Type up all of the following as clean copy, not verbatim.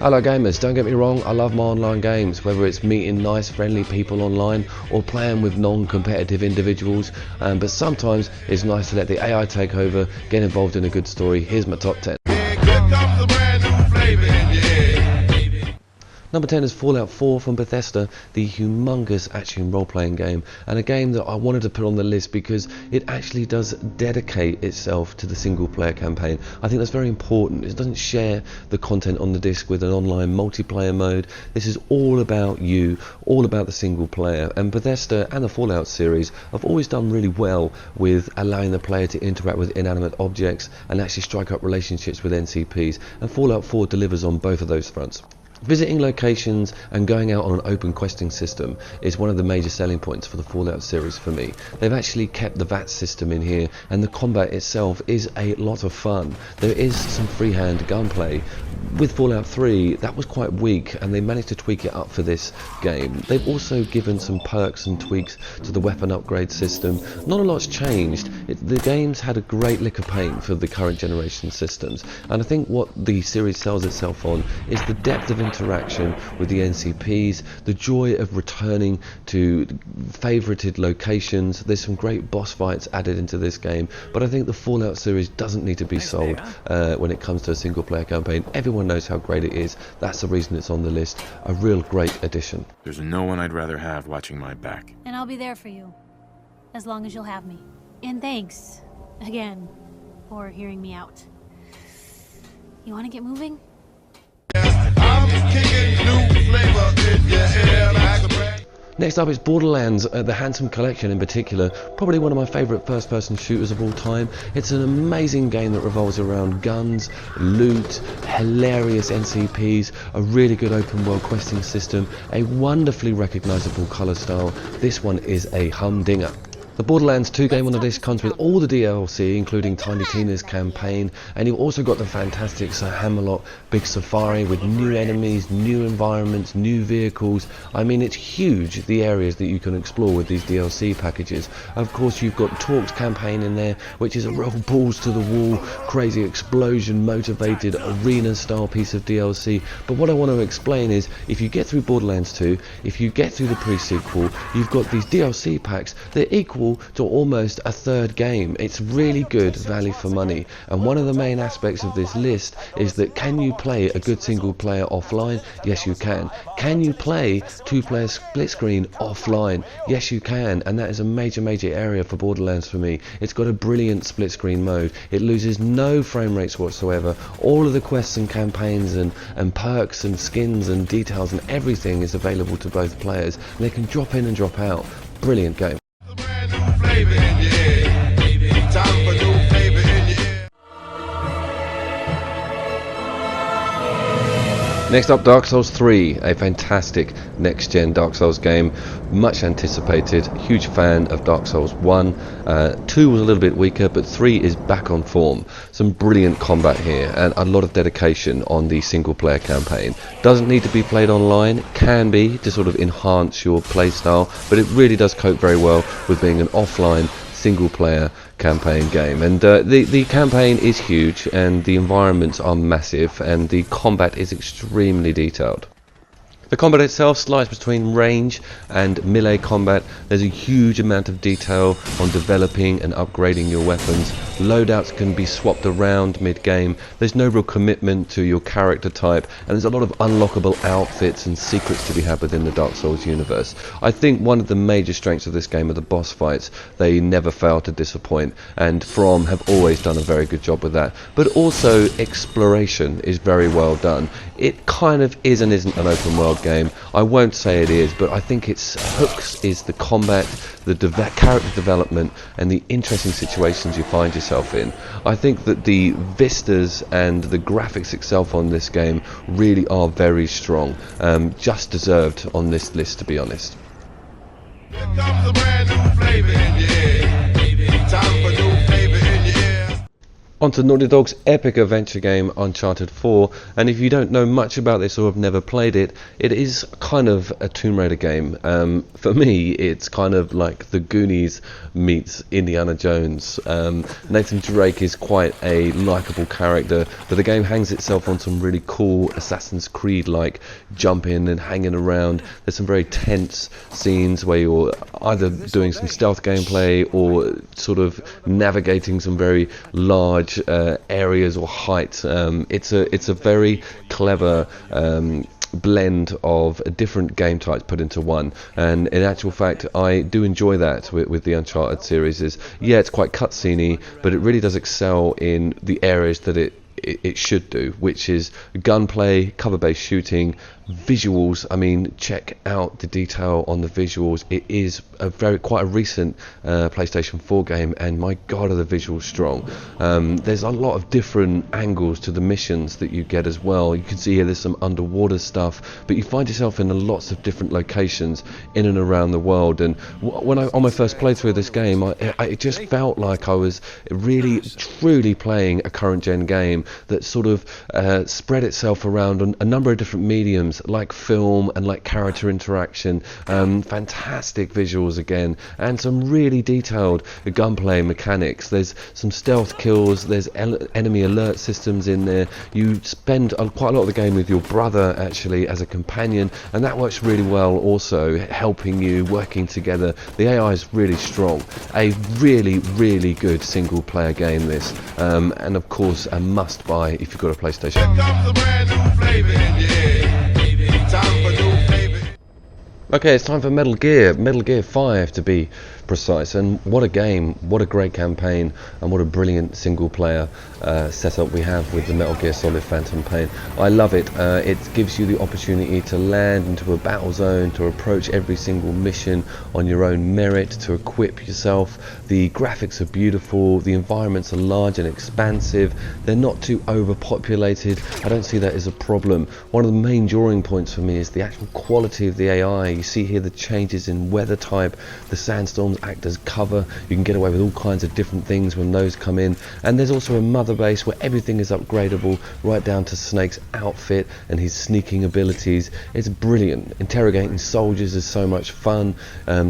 Hello gamers, don't get me wrong, I love my online games, whether it's meeting nice friendly people online or playing with non-competitive individuals, but sometimes it's nice to let the AI take over, get involved in a good story. Here's my top 10. Number 10 is Fallout 4 from Bethesda, the humongous action role-playing game, and a game that I wanted to put on the list because it actually does dedicate itself to the single-player campaign. I think that's very important. It doesn't share the content on the disc with an online multiplayer mode. This is all about you, all about the single player, and Bethesda and the Fallout series have always done really well with allowing the player to interact with inanimate objects and actually strike up relationships with NCPs, and Fallout 4 delivers on both of those fronts. Visiting locations and going out on an open questing system is one of the major selling points for the Fallout series for me. They've actually kept the VAT system in here, and the combat itself is a lot of fun. There is some freehand gunplay. With Fallout 3, that was quite weak, and they managed to tweak it up for this game. They've also given some perks and tweaks to the weapon upgrade system. Not a lot's changed. The game's had a great lick of paint for the current generation systems, and I think what the series sells itself on is the depth of interaction with the NCPs, the joy of returning to favorited locations. There's some great boss fights added into this game, but I think the Fallout series doesn't need to be sold when it comes to a single player campaign. Everyone knows how great it is. That's the reason it's on the list. A real great addition. There's no one I'd rather have watching my back. And I'll be there for you, as long as you'll have me. And thanks, again, for hearing me out. You want to get moving? Next up is Borderlands, the Handsome Collection in particular, probably one of my favourite first-person shooters of all time. It's an amazing game that revolves around guns, loot, hilarious NCPs, a really good open-world questing system, a wonderfully recognisable colour style. This one is a humdinger. The Borderlands 2 game on the disc comes with all the DLC, including Tiny Tina's campaign, and you've also got the fantastic Sir Hammerlock Big Safari with new enemies, new environments, new vehicles. I mean, it's huge, the areas that you can explore with these DLC packages. Of course, you've got Torque's campaign in there, which is a real balls to the wall, crazy explosion motivated arena style piece of DLC. But what I want to explain is, if you get through Borderlands 2, if you get through the pre-sequel, you've got these DLC packs that equal to almost a third game. It's really good value for money, and one of the main aspects of this list is that can you play a good single player offline? Yes, you can. Can you play two-player split screen offline? Yes, you can, and that is a major area for Borderlands for me. It's got a brilliant split screen mode. It loses no frame rates whatsoever. All of the quests and campaigns and perks and skins and details and everything is available to both players, and they can drop in and drop out. Brilliant game. Next up, Dark Souls 3, a fantastic next-gen Dark Souls game, much anticipated, huge fan of Dark Souls 1, 2 was a little bit weaker, but 3 is back on form. Some brilliant combat here, and a lot of dedication on the single-player campaign. Doesn't need to be played online, can be, to sort of enhance your playstyle, but it really does cope very well with being an offline, single-player campaign game. And the campaign is huge, and the environments are massive, and the combat is extremely detailed. The combat itself slides between range and melee combat. There's a huge amount of detail on developing and upgrading your weapons. Loadouts can be swapped around mid-game. There's no real commitment to your character type, and there's a lot of unlockable outfits and secrets to be had within the Dark Souls universe. I think one of the major strengths of this game are the boss fights. They never fail to disappoint, and From have always done a very good job with that. But also exploration is very well done. It kind of is and isn't an open world game. I won't say it is, but I think its hooks is the combat, the character development, and the interesting situations you find yourself in. I think that the vistas and the graphics itself on this game really are very strong. Just deserved on this list, to be honest. Here comes a brand new flavor in your ear. Time for new flavor in your ear. Onto Naughty Dog's epic adventure game Uncharted 4, and if you don't know much about this or have never played it, it is kind of a Tomb Raider game. For me, it's kind of like the Goonies meets Indiana Jones. Nathan Drake is quite a likeable character, but the game hangs itself on some really cool Assassin's Creed-like jumping and hanging around. There's some very tense scenes where you're either doing some stealth gameplay or sort of navigating some very large areas or heights. It's a very clever blend of different game types put into one, and in actual fact I do enjoy that with the Uncharted series. Yeah, it's quite cutscene-y, but it really does excel in the areas that it should do, which is gunplay, cover-based shooting, visuals. I mean, check out the detail on the visuals. It is quite a recent PlayStation 4 game, and my god are the visuals strong. There's a lot of different angles to the missions that you get as well. You can see here there's some underwater stuff, but you find yourself in lots of different locations in and around the world. And when on my first playthrough of this game, it just felt like I was really truly playing a current gen game that sort of spread itself around on a number of different mediums, like film and like character interaction. Fantastic visuals again, and some really detailed gunplay mechanics. There's some stealth kills, there's enemy alert systems in there. You spend quite a lot of the game with your brother actually as a companion, and that works really well also, helping you, working together. The AI is really strong. A really good single player game this, and of course a must buy if you've got a PlayStation. Here comes a brand new flavor in the air. Time for new flavor. Okay, it's time for Metal Gear 5 to be precise, and what a game, what a great campaign, and what a brilliant single player setup we have with the Metal Gear Solid Phantom Pain. I love it. It gives you the opportunity to land into a battle zone, to approach every single mission on your own merit, to equip yourself. The graphics are beautiful, the environments are large and expansive, they're not too overpopulated. I don't see that as a problem. One of the main drawing points for me is the actual quality of the AI. You see here the changes in weather type, the sandstorms act as cover. You can get away with all kinds of different things when those come in, and there's also a mother base where everything is upgradable, right down to Snake's outfit and his sneaking abilities. It's brilliant. Interrogating soldiers is so much fun.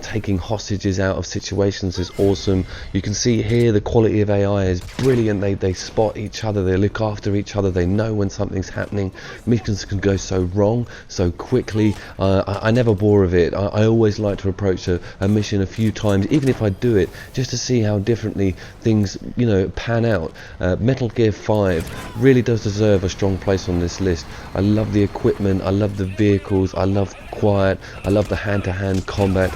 Taking hostages out of situations is awesome. You can see here the quality of AI is brilliant. They spot each other, they look after each other, they know when something's happening. Missions can go so wrong so quickly. I never bore of it. I always like to approach a mission a few times, even if I do it, just to see how differently things, pan out. Metal Gear 5 really does deserve a strong place on this list. I love the equipment, I love the vehicles, I love quiet, I love the hand-to-hand combat.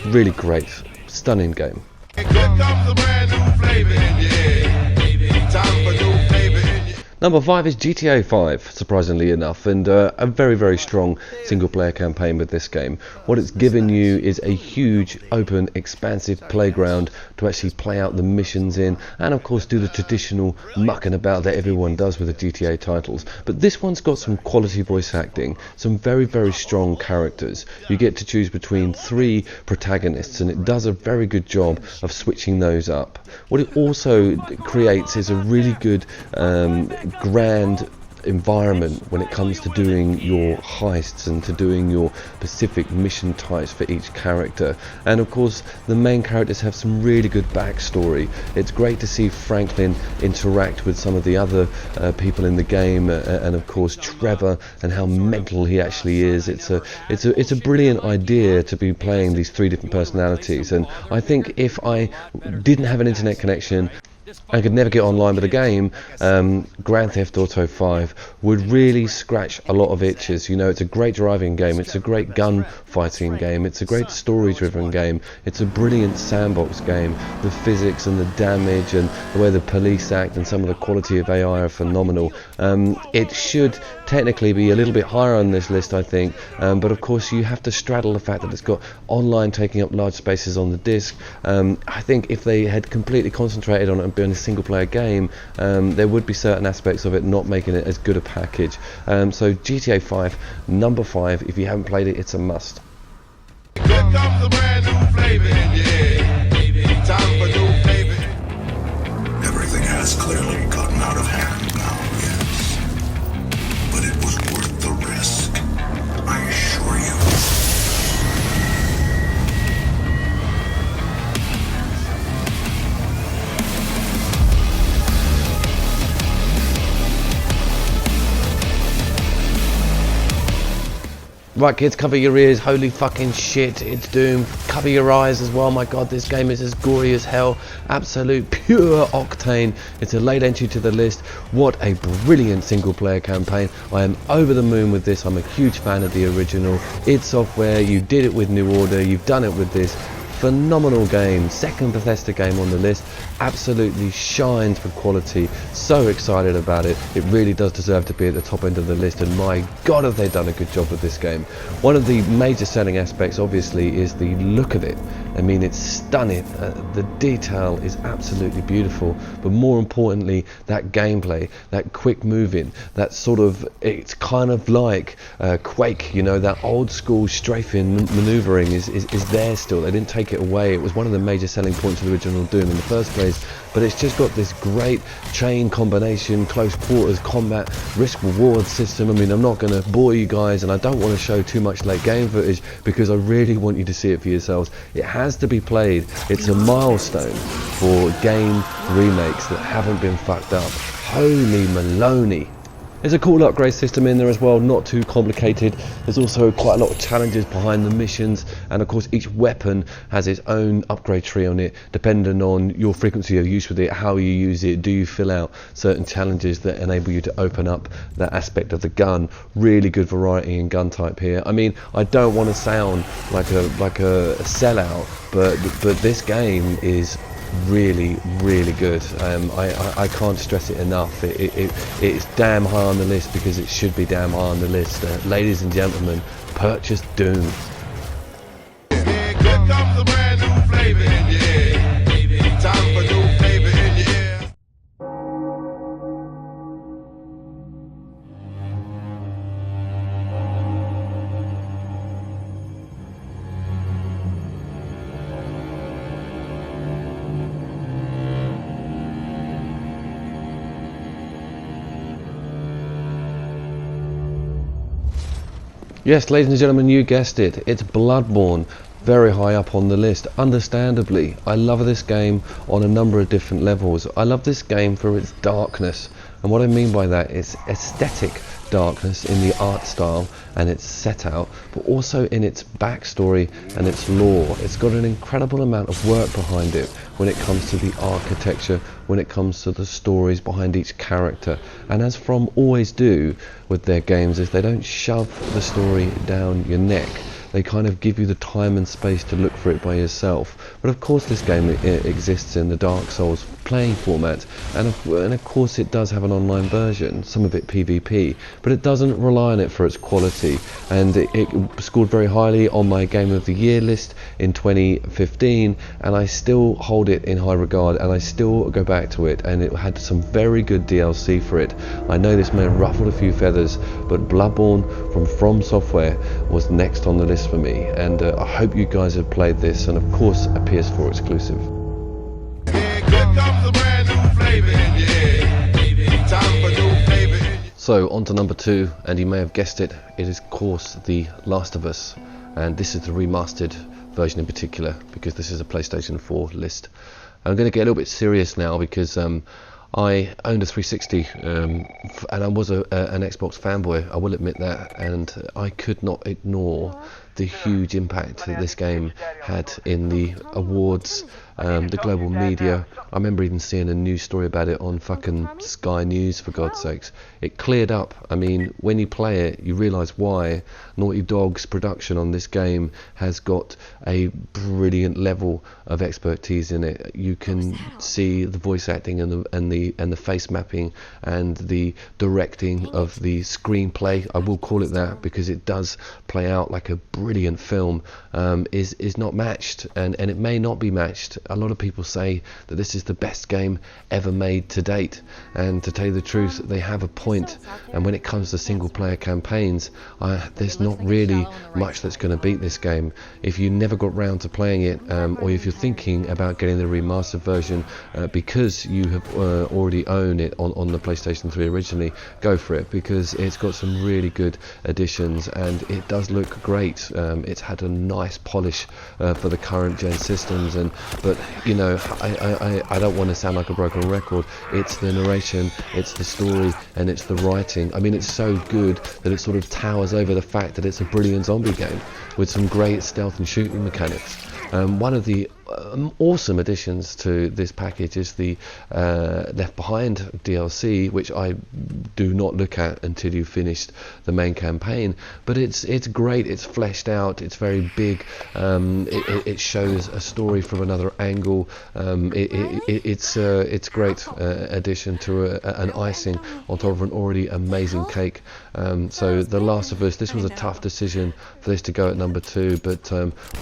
Really great, stunning game. Here comes a brand new flavor in the air. Time for new flavor in the air. Number 5 is GTA 5, surprisingly enough, and a very strong single player campaign with this game. What it's given you is a huge, open, expansive playground to actually play out the missions in, and of course do the traditional mucking about that everyone does with the GTA titles. But this one's got some quality voice acting, some very strong characters. You get to choose between 3 protagonists, and it does a very good job of switching those up. What it also creates is a really good grand environment when it comes to doing your heists and to doing your specific mission types for each character. And of course the main characters have some really good backstory. It's great to see Franklin interact with some of the other people in the game, and of course Trevor, and how mental he actually is. It's a brilliant idea to be playing these 3 different personalities, and I think if I didn't have an internet connection and could never get online with a game, Grand Theft Auto 5 would really scratch a lot of itches. It's a great driving game, it's a great gun fighting game, it's a great story driven game, it's a brilliant sandbox game. The physics and the damage and the way the police act and some of the quality of AI are phenomenal. It should technically be a little bit higher on this list, I think, but of course you have to straddle the fact that it's got online taking up large spaces on the disc. I think if they had completely concentrated on it and been a single player game, there would be certain aspects of it not making it as good a package. So GTA 5, number 5, if you haven't played it, it's a must. Here comes a brand new flavor in the air. Time for new flavor. Everything has clearly Right kids, cover your ears, holy fucking shit, it's Doom. Cover your eyes as well, my god, this game is as gory as hell. Absolute pure octane. It's a late entry to the list. What a brilliant single player campaign. I am over the moon with this. I'm a huge fan of the original. id Software, you did it with New Order, you've done it with this. Phenomenal game, second Bethesda game on the list, absolutely shines for quality, so excited about it. It really does deserve to be at the top end of the list, and my god have they done a good job with this game. One of the major selling aspects obviously is the look of it. I mean, it's stunning, the detail is absolutely beautiful, but more importantly that gameplay, that quick moving, that sort of, it's kind of like Quake, you know, that old school strafing maneuvering is there still. They didn't take it away. It was one of the major selling points of the original Doom in the first place, but it's just got this great chain combination, close quarters combat, risk reward system. I mean, I'm not going to bore you guys, and I don't want to show too much late game footage because I really want you to see it for yourselves. It has to be played. It's a milestone for game remakes that haven't been fucked up. Holy Maloney. There's a cool upgrade system in there as well, not too complicated. There's also quite a lot of challenges behind the missions, and of course each weapon has its own upgrade tree on it, depending on your frequency of use with it, how you use it, do you fill out certain challenges that enable you to open up that aspect of the gun. Really good variety in gun type here. I mean, I don't want to sound like a sellout, but this game is really good. I can't stress it enough. It's damn high on the list because it should be damn high on the list. Ladies and gentlemen, purchase Doom. Here comes a brand new flavor in your ear. Time for new flavor in your ear. Yes, ladies and gentlemen, you guessed it. It's Bloodborne. Very high up on the list, understandably. I love this game on a number of different levels. I love this game for its darkness, and what I mean by that is aesthetic darkness in the art style and its set out, but also in its backstory and its lore. It's got an incredible amount of work behind it when it comes to the architecture, when it comes to the stories behind each character, and as From always do with their games, is they don't shove the story down your neck. They kind of give you the time and space to look for it by yourself. But of course this game exists in the Dark Souls playing format, and of course it does have an online version, some of it PvP, but it doesn't rely on it for its quality, and it scored very highly on my Game of the Year list in 2015, and I still hold it in high regard, and I still go back to it, and it had some very good DLC for it. I know this may have ruffled a few feathers, but Bloodborne from Software was next on the list for me, and I hope you guys have played this, and of course a PS4 exclusive. Here comes a brand new flavor in your ear. Time for new flavor in your ear. So on to number 2, and you may have guessed it, it is of course The Last of Us, and this is the remastered version in particular because this is a PlayStation 4 list. I'm going to get a little bit serious now because I owned a 360 and I was an Xbox fanboy, I will admit that, and I could not ignore the huge impact that this game had in the awards, the global media. I remember even seeing a news story about it on fucking Sky News, for God's sakes. It cleared up. I mean, when you play it, you realise why Naughty Dog's production on this game has got a brilliant level of expertise in it. You can see the voice acting and the face mapping and the directing of the screenplay, I will call it that, because it does play out like a brilliant film, is not matched, and it may not be matched. A lot of people say that this is the best game ever made to date, and to tell you the truth, they have a point. And when it comes to single player campaigns, there's not really much that's going to beat this game. If you never got round to playing it, or if you're thinking about getting the remastered version because you have already owned it on the PlayStation 3 originally, go for it, because it's got some really good additions and it does look great. It's had a nice polish for the current gen systems, but you know, I don't want to sound like a broken record. It's the narration, it's the story, and it's the writing. I mean, it's so good that it sort of towers over the fact that it's a brilliant zombie game with some great stealth and shooting mechanics. One of the awesome additions to this package is the Left Behind DLC, which I do not look at until you've finished the main campaign, but it's great, it's fleshed out, it's very big, it shows a story from another angle. It's great addition to an icing on top of an already amazing cake. So The Last of Us, this was a tough decision for this to go at number 2, but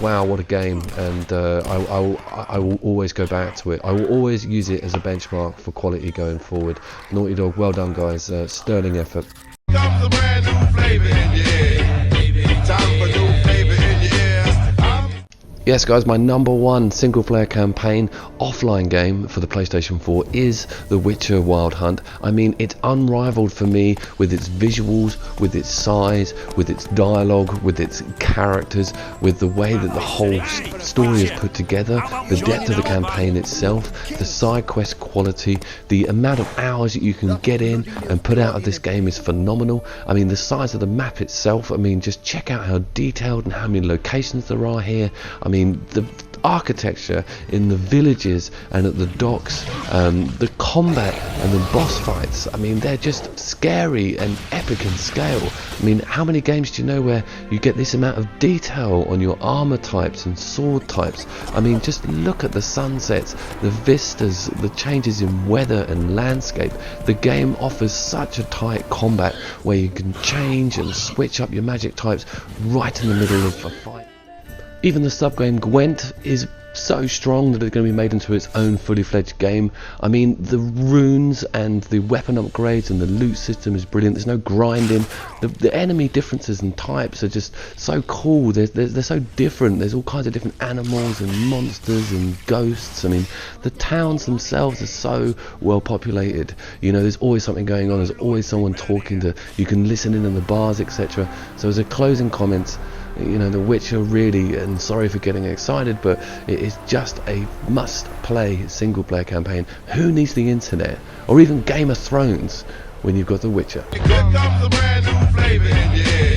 wow, what a game, and I will always go back to it. I will always use it as a benchmark for quality going forward. Naughty Dog, well done guys, sterling effort. Comes a brand new flavor in your ear. Time for new flavor in your ear. Yes guys, my number 1 single player campaign offline game for the PlayStation 4 is The Witcher Wild Hunt. I mean, it's unrivaled for me with its visuals, with its size, with its dialogue, with its characters, with the way that the whole story is put together, the depth of the campaign itself, the side quest quality, the amount of hours that you can get in and put out of this game is phenomenal. I mean, the size of the map itself, I mean, just check out how detailed and how many locations there are here. I mean, the architecture in the villages and at the docks, the combat and the boss fights, I mean, they're just scary and epic in scale. I mean, how many games do you know where you get this amount of detail on your armor types and sword types? I mean, just look at the sunsets, the vistas, the changes in weather and landscape. The game offers such a tight combat where you can change and switch up your magic types right in the middle of a fight. Even the sub-game Gwent is so strong that it's going to be made into its own fully fledged game. I mean, the runes and the weapon upgrades and the loot system is brilliant. There's no grinding. The enemy differences and types are just so cool. They're so different. There's all kinds of different animals and monsters and ghosts. I mean, the towns themselves are so well populated. You know, there's always something going on. There's always someone talking to. You can listen in the bars, etc. So as a closing comments, you know, The Witcher really, and sorry for getting excited, but it is just a must-play single-player campaign. Who needs the internet or even Game of Thrones when you've got The Witcher? Here comes a brand new flavor in your ear.